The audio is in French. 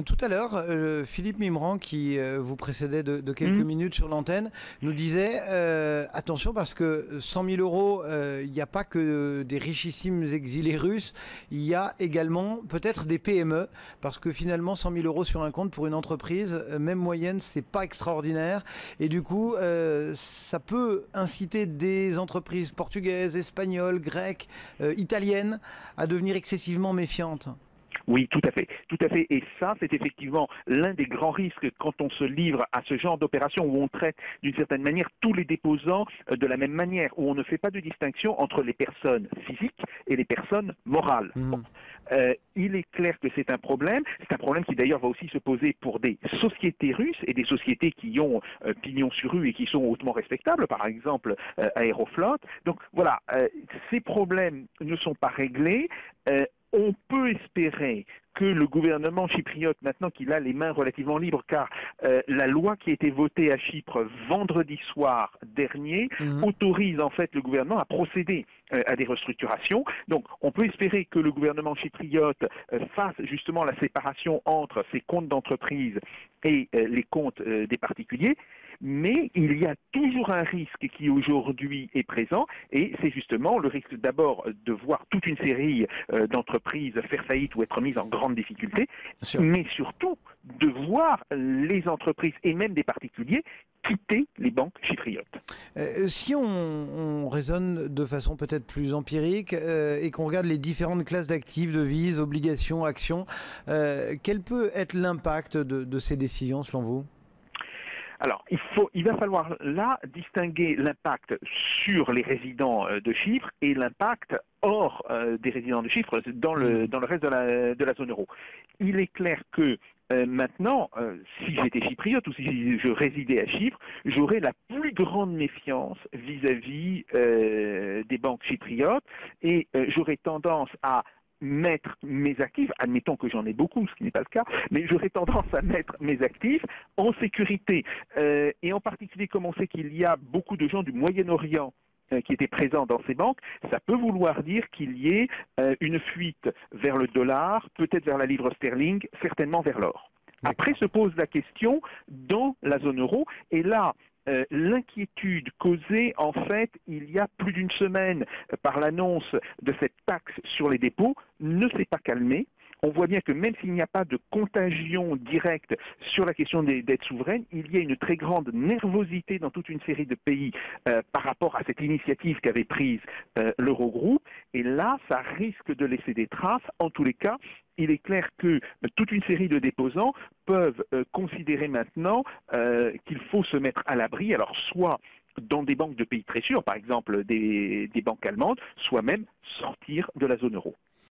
Tout à l'heure, Philippe Mimran, qui vous précédait de quelques Mhm. minutes sur l'antenne, nous disait attention parce que 100 000 euros, il n'y a pas que des richissimes exilés russes, il y a également peut-être des PME, parce que finalement 100 000 euros sur un compte pour une entreprise, même moyenne, c'est pas extraordinaire. Et du coup, ça peut inciter des entreprises portugaises, espagnoles, grecques, italiennes à devenir excessivement méfiantes. Oui, tout à fait, tout à fait. Et ça, c'est effectivement l'un des grands risques quand on se livre à ce genre d'opération où on traite d'une certaine manière tous les déposants de la même manière, où on ne fait pas de distinction entre les personnes physiques et les personnes morales. Bon. Mhm. Il est clair que c'est un problème. C'est un problème qui d'ailleurs va aussi se poser pour des sociétés russes et des sociétés qui ont pignon sur rue et qui sont hautement respectables, par exemple Aeroflot. Donc voilà, ces problèmes ne sont pas réglés. On peut espérer que le gouvernement chypriote, maintenant qu'il a les mains relativement libres, car la loi qui a été votée à Chypre vendredi soir dernier Mhm. autorise en fait le gouvernement à procéder à des restructurations. Donc on peut espérer que le gouvernement chypriote fasse justement la séparation entre ses comptes d'entreprise et les comptes des particuliers. Mais il y a toujours un risque qui aujourd'hui est présent, et c'est justement le risque d'abord de voir toute une série d'entreprises faire faillite ou être mises en grande difficulté, Bien sûr. mais surtout de voir les entreprises et même des particuliers quitter les banques chypriotes. Si on raisonne de façon peut-être plus empirique et qu'on regarde les différentes classes d'actifs, devises, obligations, actions, quel peut être l'impact de ces décisions selon vous? Alors, il va falloir là distinguer l'impact sur les résidents de Chypre et l'impact hors des résidents de Chypre Mhm. dans le reste de la zone euro. Il est clair que maintenant, si j'étais chypriote ou si je résidais à Chypre, j'aurais la plus grande méfiance vis-à-vis des banques chypriotes et j'aurais tendance à mettre mes actifs, admettons que j'en ai beaucoup, ce qui n'est pas le cas, mais j'aurais tendance à mettre mes actifs en sécurité. Et en particulier, comme on sait qu'il y a beaucoup de gens du Moyen-Orient qui étaient présents dans ces banques, ça peut vouloir dire qu'il y ait une fuite vers le dollar, peut-être vers la livre sterling, certainement vers l'or. Après D'accord. se pose la question dans la zone euro, et là, l'inquiétude causée, en fait, il y a plus d'une semaine par l'annonce de cette taxe sur les dépôts ne s'est pas calmée. On voit bien que même s'il n'y a pas de contagion directe sur la question des dettes souveraines, il y a une très grande nervosité dans toute une série de pays par rapport à cette initiative qu'avait prise l'Eurogroupe. Et là, ça risque de laisser des traces. En tous les cas, il est clair que toute une série de déposants peuvent considérer maintenant qu'il faut se mettre à l'abri, alors soit dans des banques de pays très sûrs, par exemple des banques allemandes, soit même sortir de la zone euro.